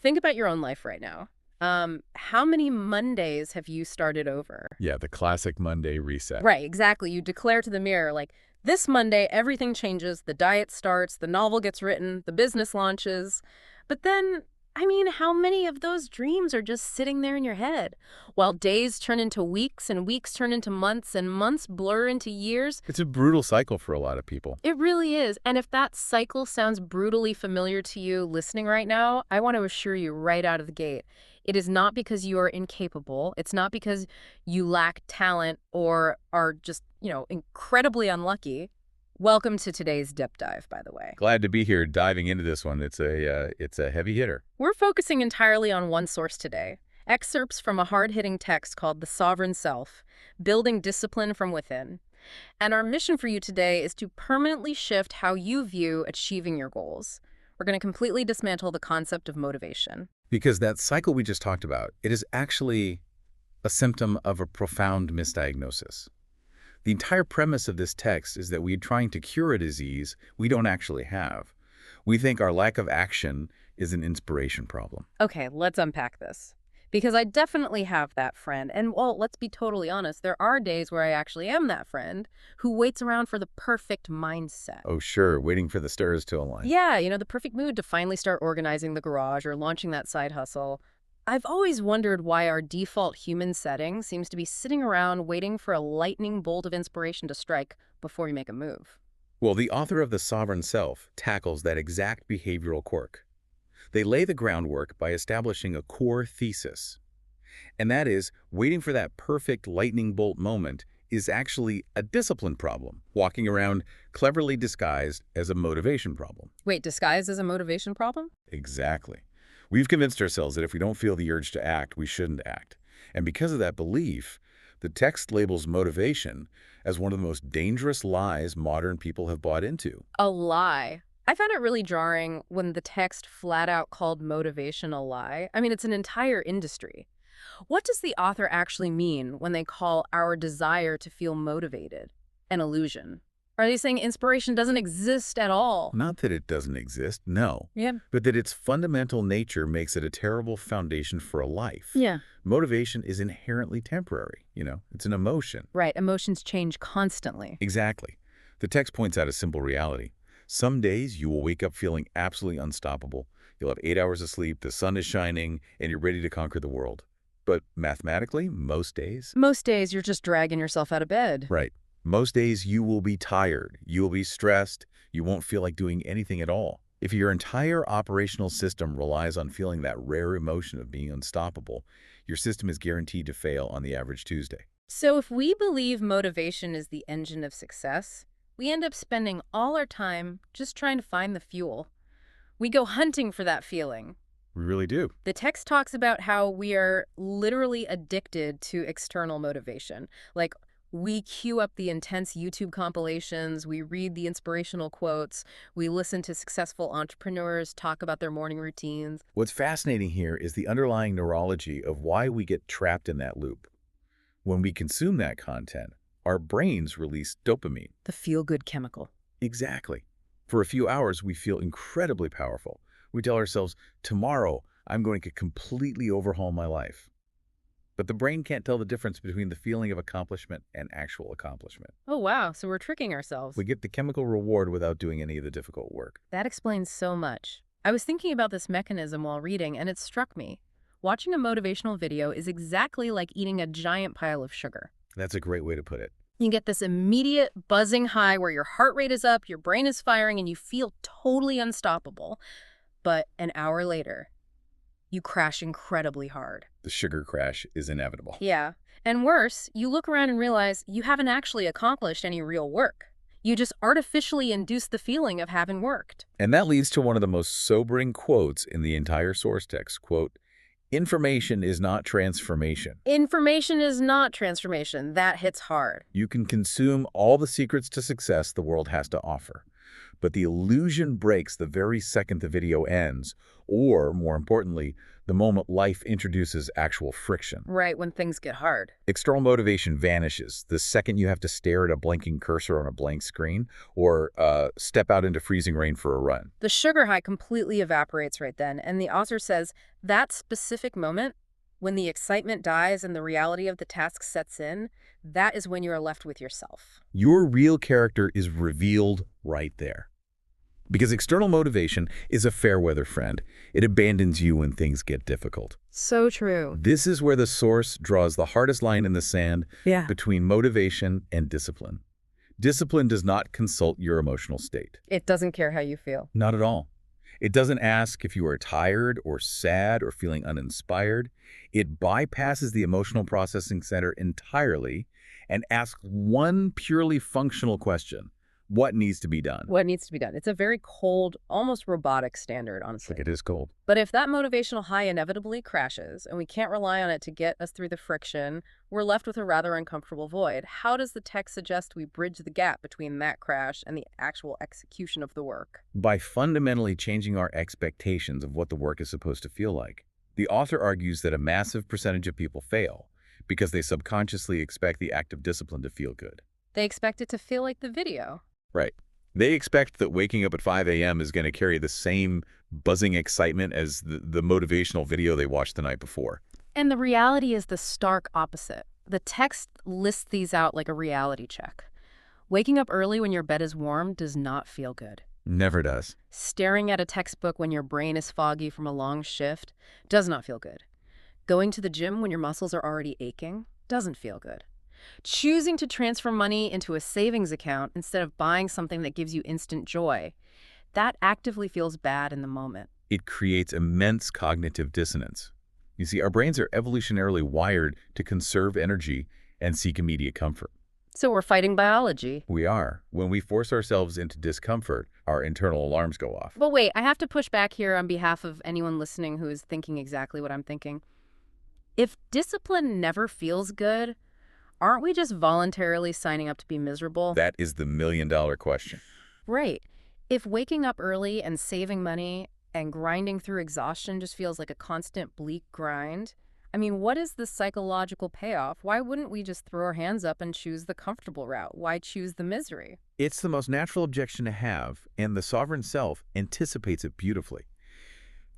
Think about your own life right now. How many Mondays have you started over? Yeah, the classic Monday reset. Right, exactly. You declare to the mirror, like, this Monday, everything changes, the diet starts, the novel gets written, the business launches. But then, I mean, how many of those dreams are just sitting there in your head? While days turn into weeks and weeks turn into months and months blur into years, It's a brutal cycle for a lot of people. it really is. And if that cycle sounds brutally familiar to you listening right now, I want to assure you right out of the gate, it is not because you are incapable. It's not because you lack talent or are just, incredibly unlucky. Welcome to today's dip dive, by the way. Glad to be here diving into this one. It's a heavy hitter. We're focusing entirely on one source today. Excerpts from a hard-hitting text called The Sovereign Self, Building Discipline from Within. And our mission for you today is to permanently shift how you view achieving your goals. We're going to completely dismantle the concept of motivation. Because that cycle we just talked about, it is actually a symptom of a profound misdiagnosis. The entire premise of this text is that we're trying to cure a disease we don't actually have. We think our lack of action is an inspiration problem. Okay, let's unpack this. Because I definitely have that friend. And, well, let's be totally honest, there are days where I actually am that friend who waits around for the perfect mindset. Oh, sure, waiting for the stars to align. Yeah, the perfect mood to finally start organizing the garage or launching that side hustle. I've always wondered why our default human setting seems to be sitting around waiting for a lightning bolt of inspiration to strike before we make a move. Well, the author of The Sovereign Self tackles that exact behavioral quirk. They lay the groundwork by establishing a core thesis. And that is, waiting for that perfect lightning bolt moment is actually a discipline problem, walking around cleverly disguised as a motivation problem. Wait, disguised as a motivation problem? Exactly. We've convinced ourselves that if we don't feel the urge to act, we shouldn't act. And because of that belief, the text labels motivation as one of the most dangerous lies modern people have bought into. A lie. I found it really jarring when the text flat out called motivation a lie. I mean, it's an entire industry. What does the author actually mean when they call our desire to feel motivated an illusion? Are they saying inspiration doesn't exist at all? Not that it doesn't exist, no. Yeah. But that its fundamental nature makes it a terrible foundation for a life. Yeah. Motivation is inherently temporary, it's an emotion. Right. Emotions change constantly. Exactly. The text points out a simple reality. Some days you will wake up feeling absolutely unstoppable. You'll have 8 hours of sleep, the sun is shining, and you're ready to conquer the world. But mathematically, most days? Most days you're just dragging yourself out of bed. Right. Most days you will be tired, you will be stressed, you won't feel like doing anything at all. If your entire operational system relies on feeling that rare emotion of being unstoppable, your system is guaranteed to fail on the average Tuesday. So if we believe motivation is the engine of success, we end up spending all our time just trying to find the fuel. We go hunting for that feeling. We really do. The text talks about how we are literally addicted to external motivation. Like, we queue up the intense YouTube compilations, we read the inspirational quotes, we listen to successful entrepreneurs talk about their morning routines. What's fascinating here is the underlying neurology of why we get trapped in that loop. When we consume that content, our brains release dopamine. The feel-good chemical. Exactly. For a few hours, we feel incredibly powerful. We tell ourselves, tomorrow, I'm going to completely overhaul my life. But the brain can't tell the difference between the feeling of accomplishment and actual accomplishment. Oh, wow. So we're tricking ourselves. We get the chemical reward without doing any of the difficult work. That explains so much. I was thinking about this mechanism while reading, and it struck me. Watching a motivational video is exactly like eating a giant pile of sugar. That's a great way to put it. You get this immediate buzzing high where your heart rate is up, your brain is firing, and you feel totally unstoppable. But an hour later, you crash incredibly hard. The sugar crash is inevitable. Yeah. And worse, you look around and realize you haven't actually accomplished any real work. You just artificially induce the feeling of having worked. And that leads to one of the most sobering quotes in the entire source text. Quote, "Information is not transformation." Information is not transformation. That hits hard. You can consume all the secrets to success the world has to offer. But the illusion breaks the very second the video ends, or, more importantly, the moment life introduces actual friction. Right, when things get hard. External motivation vanishes the second you have to stare at a blinking cursor on a blank screen or step out into freezing rain for a run. The sugar high completely evaporates right then, and the author says that specific moment, when the excitement dies and the reality of the task sets in, that is when you are left with yourself. Your real character is revealed right there. Because external motivation is a fair weather friend. It abandons you when things get difficult. So true. This is where the source draws the hardest line in the sand Yeah. between motivation and discipline. Discipline does not consult your emotional state. It doesn't care how you feel. Not at all. It doesn't ask if you are tired or sad or feeling uninspired. It bypasses the emotional processing center entirely and asks one purely functional question: what needs to be done? What needs to be done? It's a very cold, almost robotic standard, honestly. It is cold. But if that motivational high inevitably crashes and we can't rely on it to get us through the friction, we're left with a rather uncomfortable void. How does the text suggest we bridge the gap between that crash and the actual execution of the work? By fundamentally changing our expectations of what the work is supposed to feel like. The author argues that a massive percentage of people fail because they subconsciously expect the act of discipline to feel good. They expect it to feel like the video. Right. They expect that waking up at 5 a.m. is going to carry the same buzzing excitement as the motivational video they watched the night before. And the reality is the stark opposite. The text lists these out like a reality check. Waking up early when your bed is warm does not feel good. Never does. Staring at a textbook when your brain is foggy from a long shift does not feel good. Going to the gym when your muscles are already aching doesn't feel good. Choosing to transfer money into a savings account instead of buying something that gives you instant joy, that actively feels bad in the moment. It creates immense cognitive dissonance. You see, our brains are evolutionarily wired to conserve energy and seek immediate comfort. So we're fighting biology. We are. When we force ourselves into discomfort, our internal alarms go off. But wait, I have to push back here on behalf of anyone listening who is thinking exactly what I'm thinking. If discipline never feels good, aren't we just voluntarily signing up to be miserable? That is the million-dollar question. Right. If waking up early and saving money and grinding through exhaustion just feels like a constant bleak grind, I mean, what is the psychological payoff? Why wouldn't we just throw our hands up and choose the comfortable route? Why choose the misery? It's the most natural objection to have, and the sovereign self anticipates it beautifully.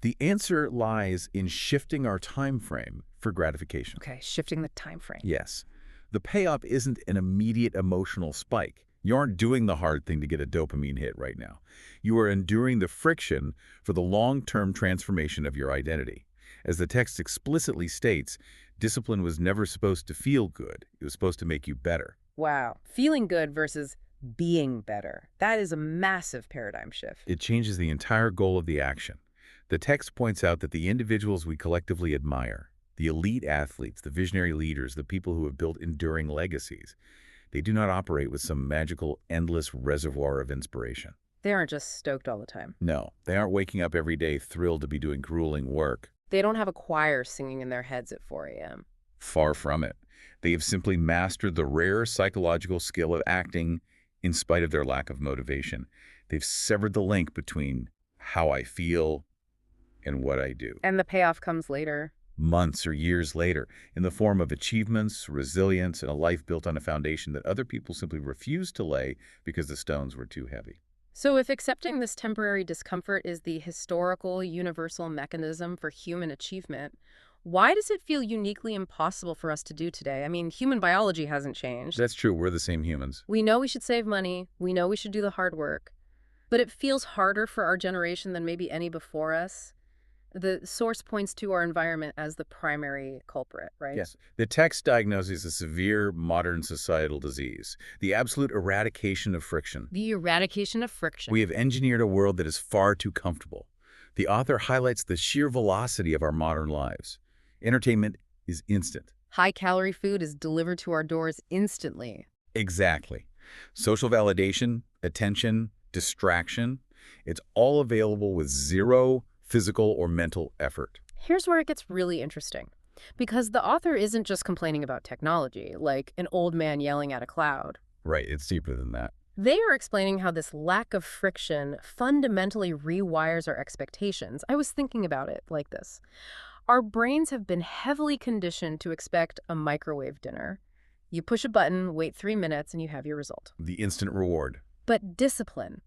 The answer lies in shifting our time frame for gratification. Okay, shifting the time frame. Yes. The payoff isn't an immediate emotional spike. You aren't doing the hard thing to get a dopamine hit right now. You are enduring the friction for the long-term transformation of your identity. As the text explicitly states, discipline was never supposed to feel good. It was supposed to make you better. Wow. Feeling good versus being better. That is a massive paradigm shift. It changes the entire goal of the action. The text points out that the individuals we collectively admire, the elite athletes, the visionary leaders, the people who have built enduring legacies, they do not operate with some magical, endless reservoir of inspiration. They aren't just stoked all the time. No, they aren't waking up every day thrilled to be doing grueling work. They don't have a choir singing in their heads at 4 a.m. Far from it. They have simply mastered the rare psychological skill of acting in spite of their lack of motivation. They've severed the link between how I feel and what I do. And the payoff comes later. Months or years later, in the form of achievements, resilience, and a life built on a foundation that other people simply refused to lay because the stones were too heavy. So if accepting this temporary discomfort is the historical, universal mechanism for human achievement, why does it feel uniquely impossible for us to do today? I mean, human biology hasn't changed. That's true. We're the same humans. We know we should save money. We know we should do the hard work. But it feels harder for our generation than maybe any before us. The source points to our environment as the primary culprit, right? Yes. The text diagnoses a severe modern societal disease, the absolute eradication of friction. The eradication of friction. We have engineered a world that is far too comfortable. The author highlights the sheer velocity of our modern lives. Entertainment is instant. High-calorie food is delivered to our doors instantly. Exactly. Social validation, attention, distraction, it's all available with zero physical or mental effort. Here's where it gets really interesting. Because the author isn't just complaining about technology, like an old man yelling at a cloud. Right, it's deeper than that. They are explaining how this lack of friction fundamentally rewires our expectations. I was thinking about it like this. Our brains have been heavily conditioned to expect a microwave dinner. You push a button, wait 3 minutes, and you have your result. The instant reward. But discipline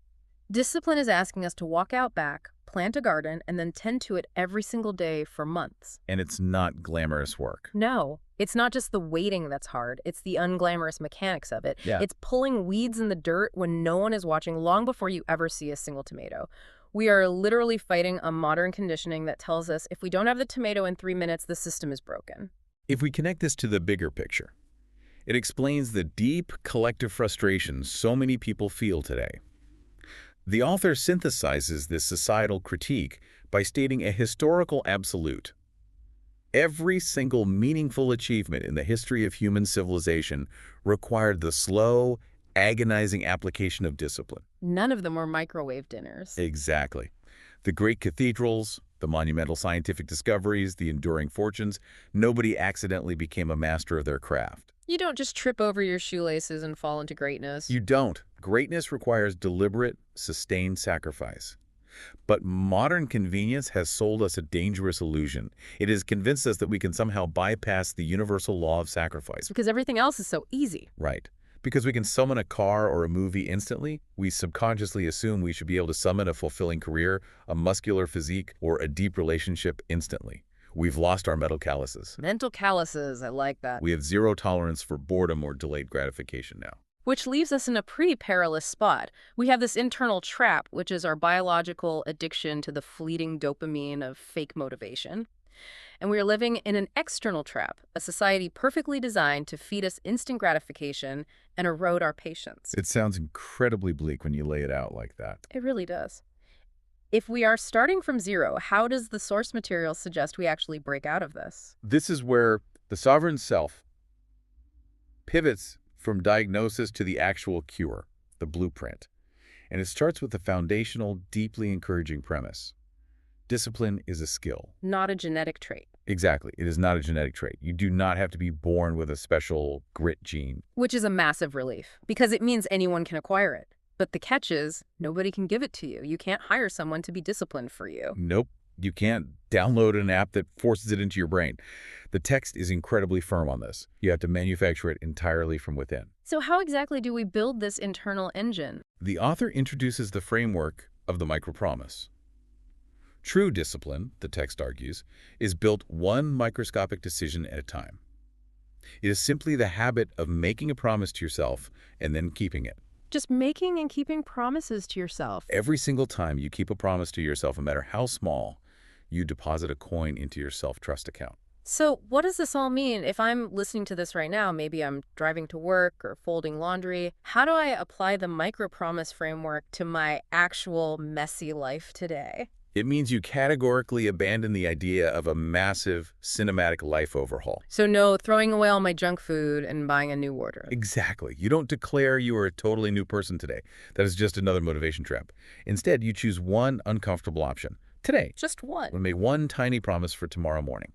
is asking us to walk out back, plant a garden, and then tend to it every single day for months. And it's not glamorous work. No, it's not just the waiting that's hard. It's the unglamorous mechanics of it. Yeah. It's pulling weeds in the dirt when no one is watching long before you ever see a single tomato. We are literally fighting a modern conditioning that tells us if we don't have the tomato in 3 minutes, the system is broken. If we connect this to the bigger picture, it explains the deep collective frustration so many people feel today. The author synthesizes this societal critique by stating a historical absolute. Every single meaningful achievement in the history of human civilization required the slow, agonizing application of discipline. None of them were microwave dinners. Exactly. The great cathedrals, the monumental scientific discoveries, the enduring fortunes, nobody accidentally became a master of their craft. You don't just trip over your shoelaces and fall into greatness. You don't. Greatness requires deliberate, sustained sacrifice. But modern convenience has sold us a dangerous illusion. It has convinced us that we can somehow bypass the universal law of sacrifice. Because everything else is so easy. Right. Because we can summon a car or a movie instantly, we subconsciously assume we should be able to summon a fulfilling career, a muscular physique, or a deep relationship instantly. We've lost our mental calluses. Mental calluses, I like that. We have zero tolerance for boredom or delayed gratification now. Which leaves us in a pretty perilous spot. We have this internal trap, which is our biological addiction to the fleeting dopamine of fake motivation. And we are living in an external trap, a society perfectly designed to feed us instant gratification and erode our patience. It sounds incredibly bleak when you lay it out like that. It really does. If we are starting from zero, how does the source material suggest we actually break out of this? This is where the sovereign self pivots from diagnosis to the actual cure, the blueprint. And it starts with the foundational, deeply encouraging premise. Discipline is a skill. Not a genetic trait. Exactly. It is not a genetic trait. You do not have to be born with a special grit gene. Which is a massive relief, because it means anyone can acquire it. But the catch is, nobody can give it to you. You can't hire someone to be disciplined for you. Nope. You can't download an app that forces it into your brain. The text is incredibly firm on this. You have to manufacture it entirely from within. So how exactly do we build this internal engine? The author introduces the framework of the micropromise. True discipline, the text argues, is built one microscopic decision at a time. It is simply the habit of making a promise to yourself and then keeping it. Just making and keeping promises to yourself. Every single time you keep a promise to yourself, no matter how small, you deposit a coin into your self-trust account. So what does this all mean? If I'm listening to this right now, maybe I'm driving to work or folding laundry, how do I apply the micro-promise framework to my actual messy life today? It means you categorically abandon the idea of a massive cinematic life overhaul. So no throwing away all my junk food and buying a new wardrobe. Exactly. You don't declare you are a totally new person today. That is just another motivation trap. Instead, you choose one uncomfortable option. Today, Just one. and make one tiny promise for tomorrow morning.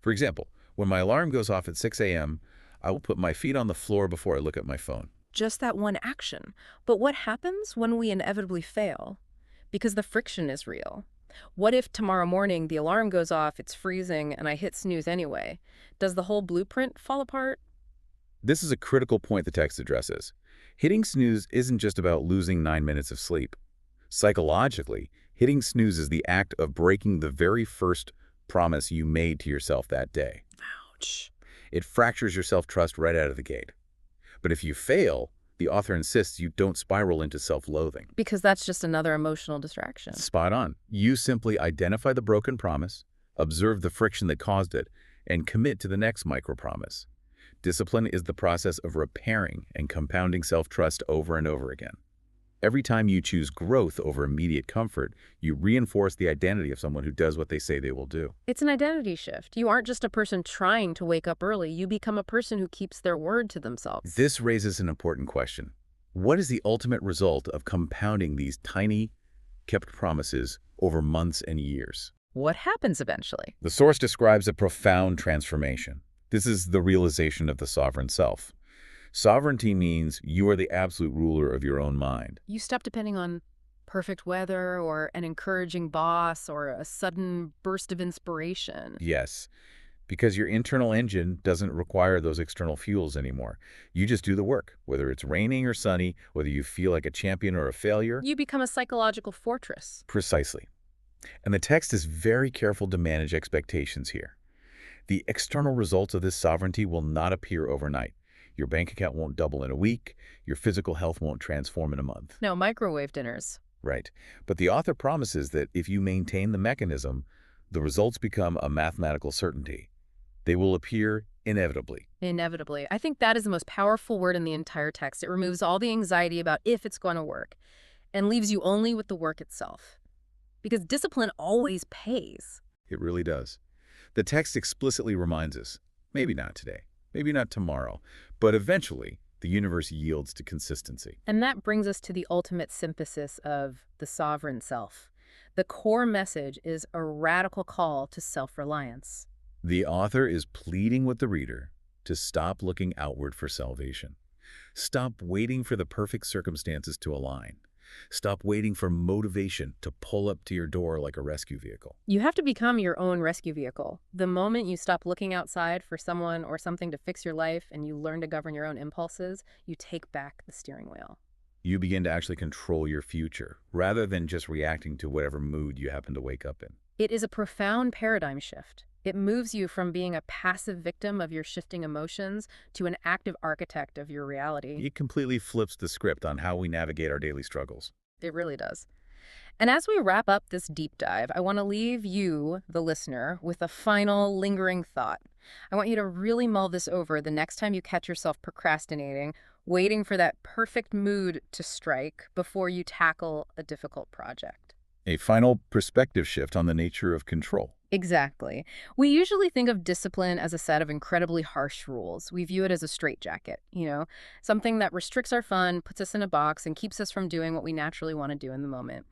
For example, when my alarm goes off at 6 a.m., I will put my feet on the floor before I look at my phone. Just that one action. But what happens when we inevitably fail? Because the friction is real. What if tomorrow morning the alarm goes off, it's freezing, and I hit snooze anyway? Does the whole blueprint fall apart? This is a critical point the text addresses. Hitting snooze isn't just about losing 9 minutes of sleep. Psychologically, hitting snooze is the act of breaking the very first promise you made to yourself that day. Ouch. It fractures your self-trust right out of the gate. But if you fail, the author insists you don't spiral into self-loathing. Because that's just another emotional distraction. Spot on. You simply identify the broken promise, observe the friction that caused it, and commit to the next micro-promise. Discipline is the process of repairing and compounding self-trust over and over again. Every time you choose growth over immediate comfort, you reinforce the identity of someone who does what they say they will do. It's an identity shift. You aren't just a person trying to wake up early. You become a person who keeps their word to themselves. This raises an important question. What is the ultimate result of compounding these tiny, kept promises over months and years? What happens eventually? The source describes a profound transformation. This is the realization of the sovereign self. Sovereignty means you are the absolute ruler of your own mind. You stop depending on perfect weather or an encouraging boss or a sudden burst of inspiration. Yes, because your internal engine doesn't require those external fuels anymore. You just do the work, whether it's raining or sunny, whether you feel like a champion or a failure. You become a psychological fortress. Precisely. And the text is very careful to manage expectations here. The external results of this sovereignty will not appear overnight. Your bank account won't double in a week. Your physical health won't transform in a month. No microwave dinners. Right. But the author promises that if you maintain the mechanism, the results become a mathematical certainty. They will appear inevitably. Inevitably. I think that is the most powerful word in the entire text. It removes all the anxiety about if it's going to work and leaves you only with the work itself. Because discipline always pays. It really does. The text explicitly reminds us, maybe not today, maybe not tomorrow, but eventually the universe yields to consistency. And that brings us to the ultimate synthesis of the sovereign self. The core message is a radical call to self-reliance. The author is pleading with the reader to stop looking outward for salvation. Stop waiting for the perfect circumstances to align. Stop waiting for motivation to pull up to your door like a rescue vehicle. You have to become your own rescue vehicle. The moment you stop looking outside for someone or something to fix your life and you learn to govern your own impulses, you take back the steering wheel. You begin to actually control your future, rather than just reacting to whatever mood you happen to wake up in. It is a profound paradigm shift. It moves you from being a passive victim of your shifting emotions to an active architect of your reality. It completely flips the script on how we navigate our daily struggles. It really does. And as we wrap up this deep dive, I want to leave you, the listener, with a final lingering thought. I want you to really mull this over the next time you catch yourself procrastinating, waiting for that perfect mood to strike before you tackle a difficult project. A final perspective shift on the nature of control. Exactly. We usually think of discipline as a set of incredibly harsh rules. We view it as a straitjacket, something that restricts our fun, puts us in a box, and keeps us from doing what we naturally want to do in the moment.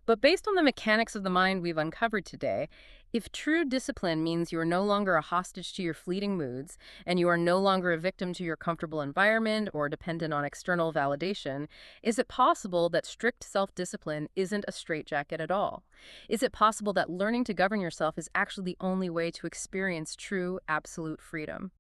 But based on the mechanics of the mind we've uncovered today, if true discipline means you are no longer a hostage to your fleeting moods, and you are no longer a victim to your comfortable environment or dependent on external validation, is it possible that strict self-discipline isn't a straitjacket at all? Is it possible that learning to govern yourself is actually the only way to experience true, absolute freedom?